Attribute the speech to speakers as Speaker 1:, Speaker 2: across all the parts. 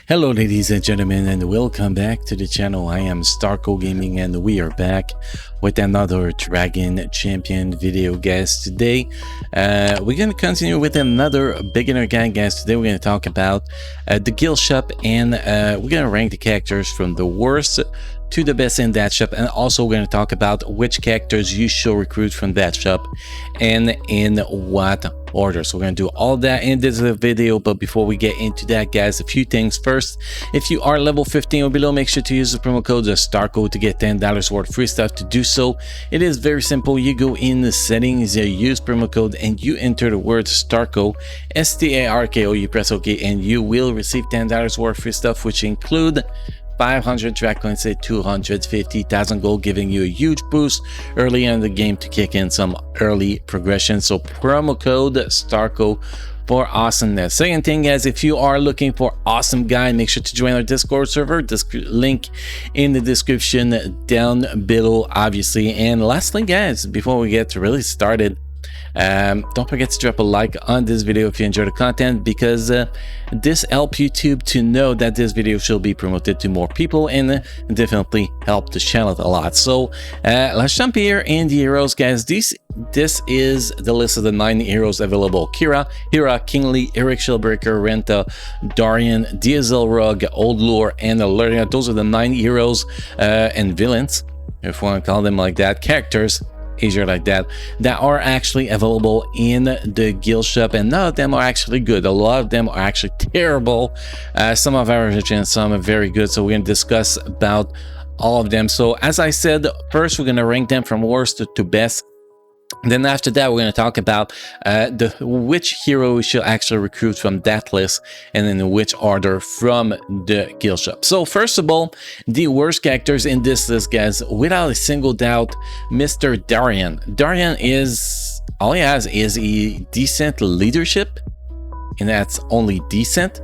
Speaker 1: Hello ladies and gentlemen, and welcome back to the channel. I am Starco Gaming and we are back with another Dragon Champion video, guys. Today we're going to continue with another beginner guide, guys. Today we're going to talk about the guild shop, and we're going to rank the characters from the worst to the best in that shop, and also we're going to talk about which characters you should recruit from that shop and in what order. So we're going to do all that in this video, but before we get into that, guys, a few things. First, if you are level 15 or below, make sure to use the promo code STARCO to get $10 worth of free stuff. To do so, it is very simple. You go in the settings, you use promo code, and you enter the word STARCO, STARKO, you press OK, and you will receive $10 worth of free stuff, which include 500 track coins at 250,000 gold, giving you a huge boost early in the game to kick in some early progression. So promo code STARCO for awesomeness. Second thing, guys, if you are looking for awesome guide, make sure to join our Discord server. This link in the description down below, obviously. And lastly, guys, before we get really started, don't forget to drop a like on this video if you enjoy the content, because this helps YouTube to know that this video should be promoted to more people, and definitely help the channel a lot. So let's jump here in the heroes, guys. This is the list of the 9 heroes available: Cara, Hira, Kingly, Eric Shellbreaker, Renta, Darian, Diesel Rug, Old Lure, and Alleria. Those are the 9 heroes and villains, if you want to call them like that, characters, easier like that are actually available in the guild shop, and none of them are actually good. A lot of them are actually terrible. Some are average and some are very good, so we're going to discuss about all of them. So as I said, first we're going to rank them from worst to best. Then after that, we're going to talk about which hero we should actually recruit from that list, and in which order from the guild shop. So first of all, the worst characters in this list, guys, without a single doubt, Mr. Darian. Darian is, all he has is a decent leadership, and that's only decent,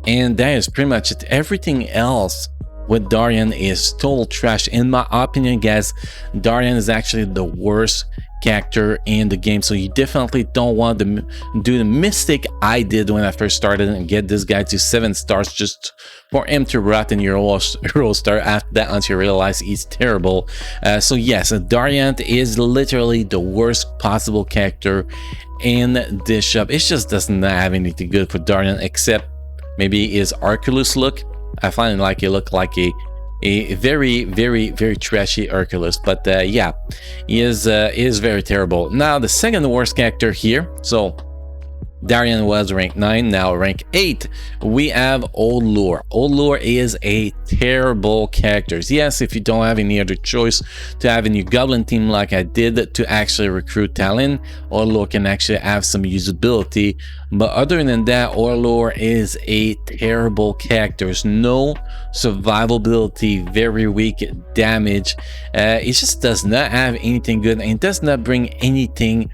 Speaker 1: and that is pretty much it. Everything else with Darian is total trash, in my opinion, guys. Darian is actually the worst character in the game, so you definitely don't want to do the mistake I did when I first started and get this guy to 7 stars just for him to rot in your hero star after that until you realize he's terrible. So yes, Darian is literally the worst possible character in this shop. It just doesn't have anything good for Darian except maybe his Hercules look. I find like he looked like a very trashy Hercules, but yeah, he is very terrible. Now the second worst character here, so Darian was rank 9, now rank 8, we have Old Lure. Old Lure is a terrible character. Yes, if you don't have any other choice to have a new goblin team like I did to actually recruit talent, Old Lure can actually have some usability, but other than that, Old Lure is a terrible character. There's no survivability, very weak damage. It just does not have anything good, and it does not bring anything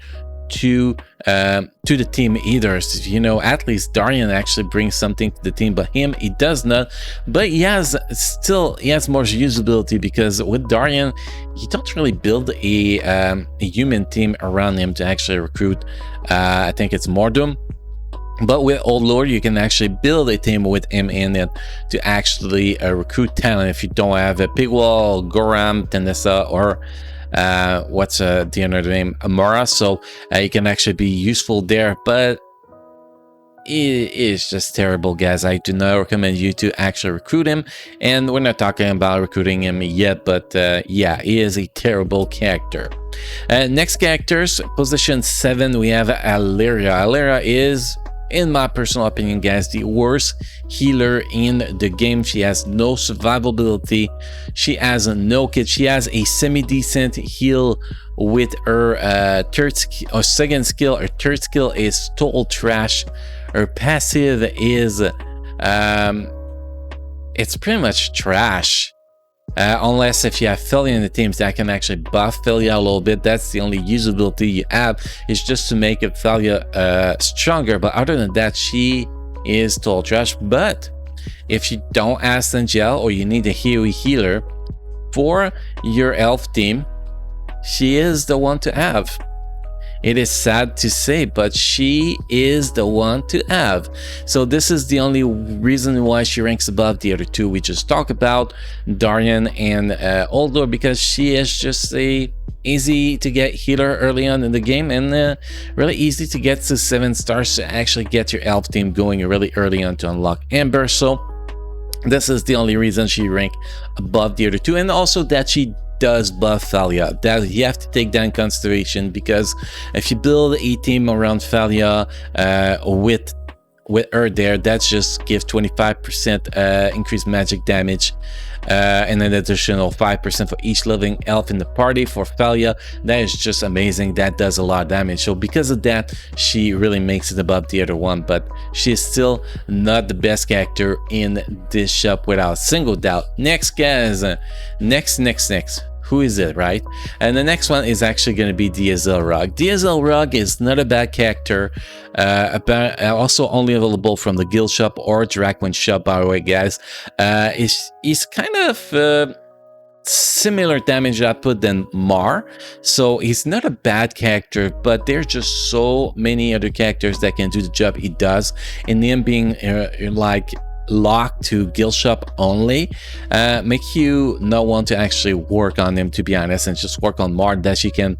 Speaker 1: to the team either. You know, at least Darian actually brings something to the team, but him, he does not. But he has more usability, because with Darian, you don't really build a human team around him to actually recruit. I think it's Mordum. But with Old Lord, you can actually build a team with him in it to actually recruit talent if you don't have a Pigwall, Goram, Tenessa, or what's the other name, Amara. So you can actually be useful there, but it is just terrible, guys. I do not recommend you to actually recruit him, and we're not talking about recruiting him yet, but yeah, he is a terrible character. Next characters, position 7, we have Alleria. Alera is, in my personal opinion, guys, the worst healer in the game. She has no survivability, she has no kit, she has a semi-decent heal with her second skill. Her third skill is total trash. Her passive is it's pretty much trash, unless if you have Felia in the teams that can actually buff Felia a little bit. That's the only usability you have, is just to make Felia stronger, but other than that, she is total trash. But if you don't have Sangel, or you need a healer for your elf team, she is the one to have. It is sad to say, but she is the one to have. So this is the only reason why she ranks above the other two we just talked about, Darian and Oldor, because she is just a easy to get healer early on in the game, and really easy to get to 7 stars to actually get your elf team going really early on to unlock Amber. So this is the only reason she rank above the other two, and also that she does buff Thalia. That you have to take that in consideration, because if you build a team around Thalia with her there, that's just give 25% increased magic damage, and an additional 5% for each living elf in the party for Thalia. That is just amazing. That does a lot of damage. So because of that, she really makes it above the other one, but she is still not the best character in this shop without a single doubt. Next, guys, next. Who is it, right? And the next one is actually going to be DSL Rug. DSL Rug is not a bad character, also only available from the guild shop or Drakman shop, by the way, guys. He's kind of similar damage output than Mar, so he's not a bad character, but there's just so many other characters that can do the job he does, and him being like locked to guild shop only make you not want to actually work on him, to be honest, and just work on Mar, that you can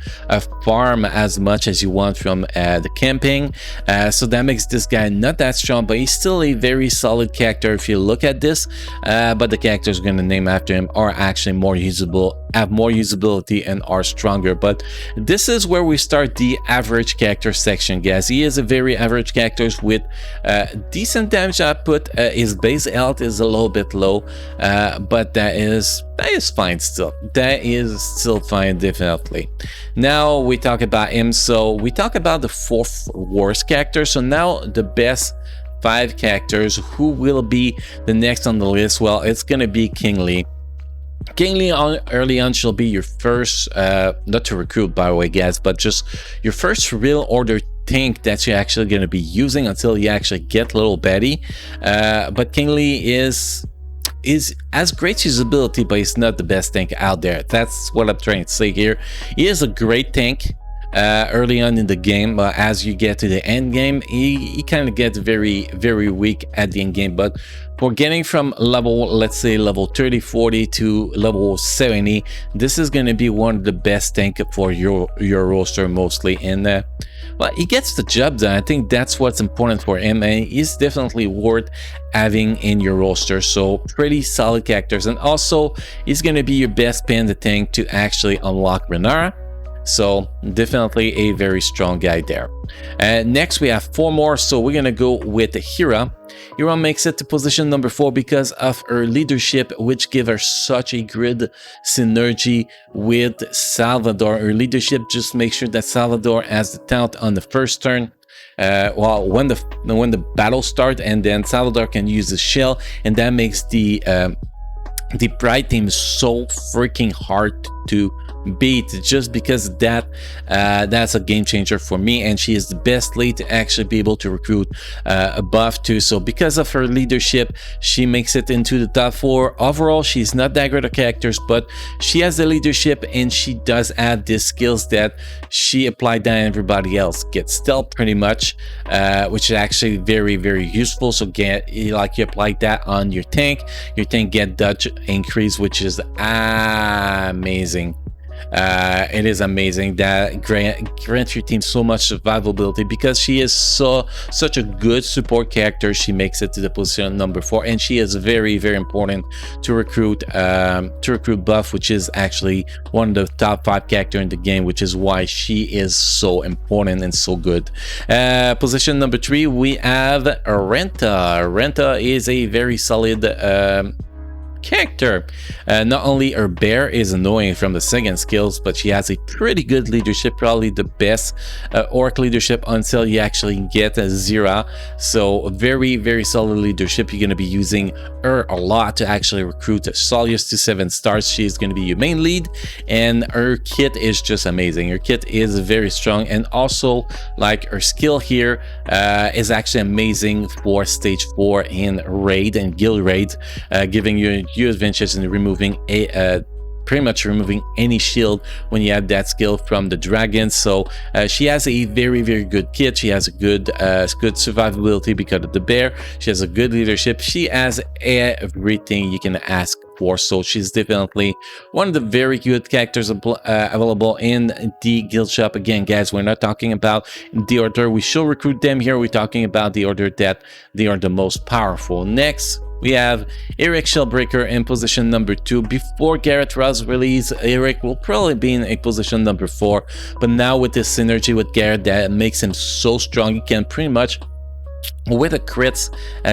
Speaker 1: farm as much as you want from the camping. So that makes this guy not that strong, but he's still a very solid character if you look at this. But the characters going to name after him are actually more usable, have more usability, and are stronger. But this is where we start the average character section, guys. He is a very average character with decent damage output. His base health is a little bit low, but that is fine still. That is still fine, definitely. Now we talk about him. So we talk about the 4th worst character. So now the best 5 characters. Who will be the next on the list? Well, it's gonna be Kingly. Kingly early on she'll be your first, not to recruit, by the way, guys, but just your first real order tank that you're actually going to be using until you actually get little Betty. But Kingly is has great usability, but he's not the best tank out there. That's what I'm trying to say here. He is a great tank early on in the game, but as you get to the end game, he kind of gets very, very weak at the end game. But for getting from level, let's say level 30, 40 to level 70, this is going to be one of the best tank for your roster mostly. And well, he gets the job done. I think that's what's important for him, and he's definitely worth having in your roster. So pretty solid characters, and also he's going to be your best panda tank to actually unlock Renara. So definitely a very strong guy there. Next we have 4 more, so we're gonna go with Hira. Hira makes it to position number 4 because of her leadership, which give her such a good synergy with Salvador. Her leadership just makes sure that Salvador has the taunt on the first turn, well, when the battle starts, and then Salvador can use the shell, and that makes the Pride team so freaking hard to beat, just because that's a game changer for me, and she is the best lead to actually be able to recruit above 2. So because of her leadership, she makes it into the top 4. Overall, she's not that great of characters, but she has the leadership, and she does add these skills that she applied on everybody else. Get stealth pretty much, which is actually very, very useful. So you apply that on your tank get dodge increase, which is amazing. It is amazing that grants your team so much survivability, because she is such a good support character. She makes it to the position number 4, and she is very, very important to recruit buff, which is actually one of the top 5 character in the game, which is why she is so important and so good. Position number 3, we have Renta. Renta is a very solid character. Not only her bear is annoying from the second skills, but she has a pretty good leadership, probably the best orc leadership until you actually get a Zira. So very, very solid leadership. You're going to be using her a lot to actually recruit Solius to 7 stars. She's going to be your main lead, and her kit is just amazing. Her kit is very strong, and also like her skill here is actually amazing for stage 4 in raid and guild raid, giving you huge advantages in removing pretty much removing any shield when you have that skill from the dragon. So she has a very, very good kit. She has a good survivability because of the bear. She has a good leadership. She has everything you can ask for. So she's definitely one of the very good characters available in the guild shop. Again, guys, we're not talking about the order we should recruit them here. We're talking about the order that they are the most powerful. Next, we have Eric Shellbreaker in position number 2. Before Garrett was released, Eric will probably be in a position number 4. But now with this synergy with Garrett, that makes him so strong. He can pretty much, with a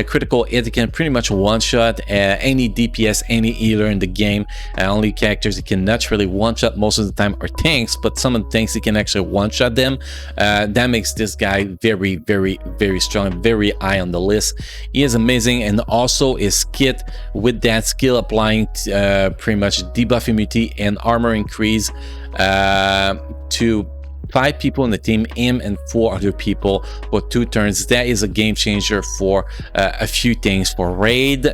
Speaker 1: critical hit, he can pretty much one-shot any DPS, any healer in the game. Only characters he can naturally one-shot most of the time are tanks, but some of the tanks he can actually one-shot them. That makes this guy very, very, very strong, very high on the list. He is amazing, and also his kit with that skill applying pretty much debuff immunity and armor increase to 5 people in the team, him and 4 other people for 2 turns. That is a game changer for a few things, for raid,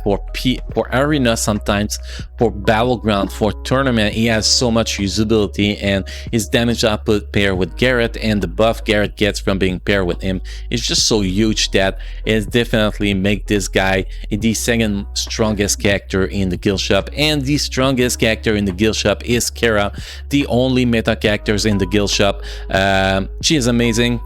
Speaker 1: for arena, sometimes for battleground, for tournament. He has so much usability, and his damage output paired with Garrett and the buff Garrett gets from being paired with him is just so huge that it definitely make this guy the second strongest character in the guild shop. And the strongest character in the guild shop is Cara, the only meta characters in the guild shop. She is amazing.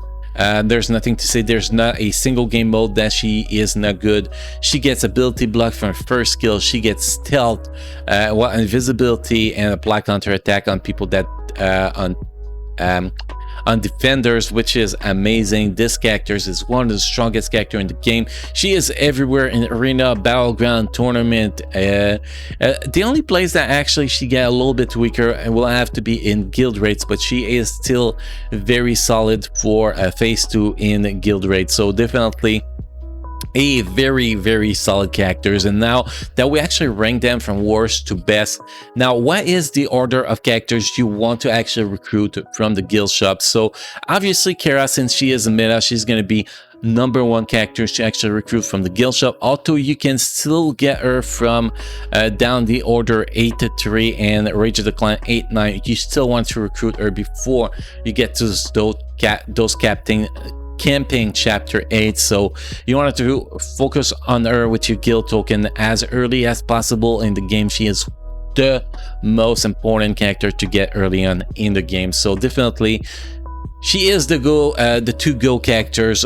Speaker 1: There's nothing to say. There's not a single game mode that she is not good. She gets ability block from her first skill. She gets stealth, invisibility, and apply counter attack on people that on defenders, which is amazing. This character is one of the strongest characters in the game. She is everywhere in arena, battleground, tournament. The only place that actually she get a little bit weaker and will have to be in guild raids, but she is still very solid for phase 2 in guild raids. So definitely a very, very solid characters. And now that we actually rank them from worst to best, now what is the order of characters you want to actually recruit from the guild shop? So obviously Cara, since she is a meta, she's going to be number 1 character to actually recruit from the guild shop. Although you can still get her from down the order 8 to 3 and Rage of the Clan 8, 9. You still want to recruit her before you get to those campaign chapter 8. So you wanted to focus on her with your guild token as early as possible in the game. She is the most important character to get early on in the game. So definitely she is the to-go characters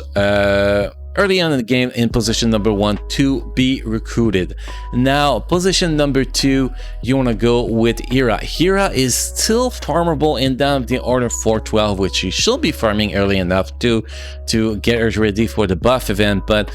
Speaker 1: early on in the game in position number 1 to be recruited. Now position number 2, you want to go with Hira. Hira is still farmable in down the order 412, which you should be farming early enough to get her ready for the buff event, but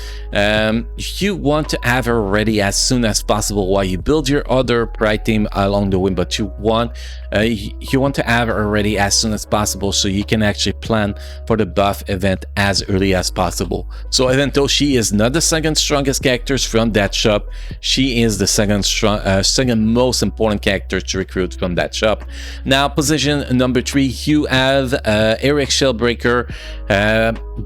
Speaker 1: you want to have her ready as soon as possible while you build your other pride team along the way. But you want to have her ready as soon as possible so you can actually plan for the buff event as early as possible. So even though she is not the second strongest characters from that shop, she is the second most important character to recruit from that shop. Now position number 3, you have Eric Shellbreaker.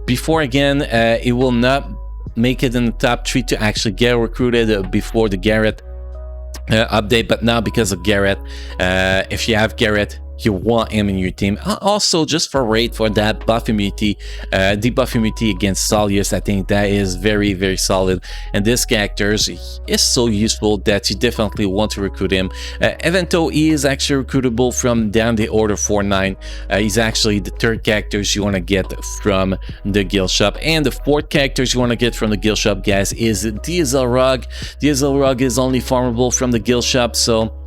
Speaker 1: Before again, it will not make it in the top 3 to actually get recruited before the Garrett update, but now because of Garrett, if you have Garrett, you want him in your team. Also, just for raid for that buff immunity, debuff immunity against Solius, I think that is very, very solid. And this character is so useful that you definitely want to recruit him. Even though he is actually recruitable from down the order 4-9, he's actually the 3rd characters you want to get from the guild shop. And the 4th characters you want to get from the guild shop, guys, is Diesel Rug. Diesel Rug is only farmable from the guild shop, so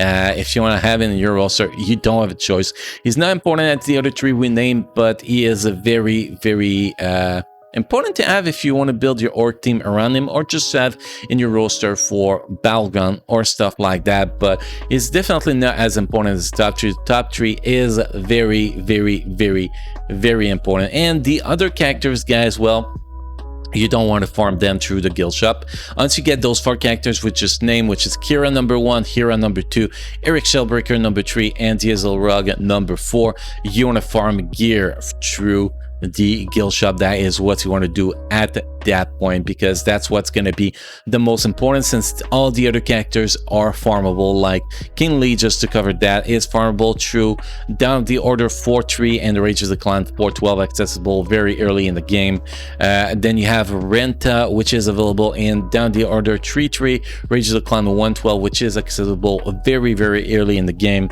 Speaker 1: if you want to have him in your roster, you don't have a choice. He's not important as the other 3 we named, but he is a very, very important to have if you want to build your org team around him, or just have in your roster for battleground or stuff like that. But it's definitely not as important as the top 3. The top 3 is very, very, very, very important. And the other characters, guys, well, you don't want to farm them through the guild shop. Once you get those 4 characters with just name, which is Kira number 1, Hira number 2, Eric Shellbreaker number 3, and Diesel Rug number 4, you want to farm gear through the guild shop. That is what you want to do at that point, because that's what's going to be the most important, since all the other characters are farmable. Like King Lee, just to cover that, is farmable through down the order 4-3 and the Rage of the Clan 4-12, accessible very early in the game. Then you have Renta, which is available in down the order 3-3, Rage of the Clan 1-12, which is accessible very early in the game.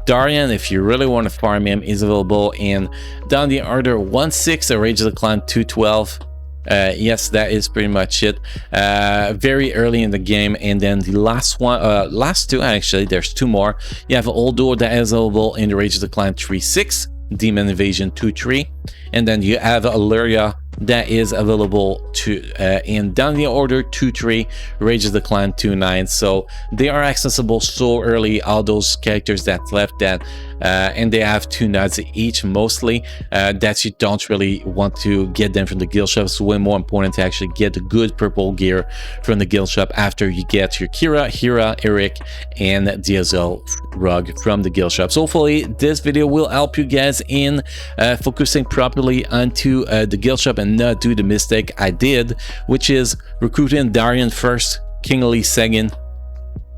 Speaker 1: Darian, if you really want to farm him, is available in down the order 1-6, a Rage of the Clan 2-12. Yes, that is pretty much it. Very early in the game. And then the last one, last two, actually, there's two more. You have Oldor that is available in the Rage of the Clan 3-6, Demon Invasion 2-3, and then you have Alleria that is available to in down the order 2-3, Rage of the Clan 2-9. So they are accessible so early, all those characters that left that, and they have 2 nuts each mostly, that you don't really want to get them from the guild shop. It's way more important to actually get the good purple gear from the guild shop after you get your Cara, Hira, Eric, and DSL rug from the guild shop. So hopefully this video will help you guys in focusing properly onto the guild shop and not do the mistake I did, which is recruiting Darian first, King Lee second,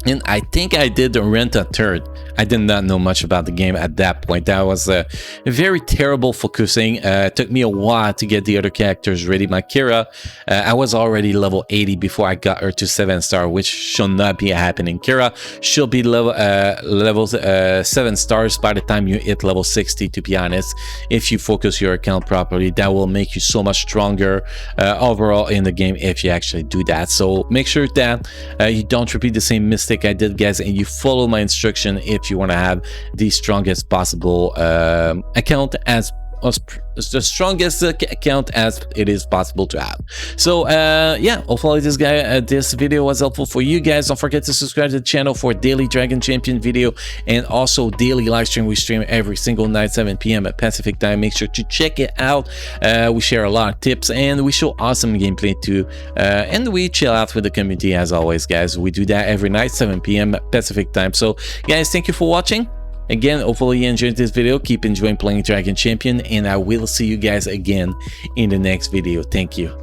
Speaker 1: and I think I did the Renta third. I did not know much about the game at that point. That was a very terrible focusing. It took me a while to get the other characters ready. My Cara, I was already level 80 before I got her to 7-star, which should not be happening. Cara should be level 7 stars by the time you hit level 60, to be honest. If you focus your account properly, that will make you so much stronger overall in the game if you actually do that. So make sure that you don't repeat the same mistake I did, guys, and you follow my instruction if you want to have the strongest possible account, as the strongest account as it is possible to have. So yeah, hopefully this video was helpful for you guys. Don't forget to subscribe to the channel for daily Dragon Champion video and also daily live stream. We stream every single night 7 p.m. at Pacific time. Make sure to check it out. We share a lot of tips and we show awesome gameplay too, and we chill out with the community as always, guys. We do that every night 7 p.m. Pacific time. So guys, thank you for watching. Again, hopefully you enjoyed this video. Keep enjoying playing Dragon Champion, and I will see you guys again in the next video. Thank you.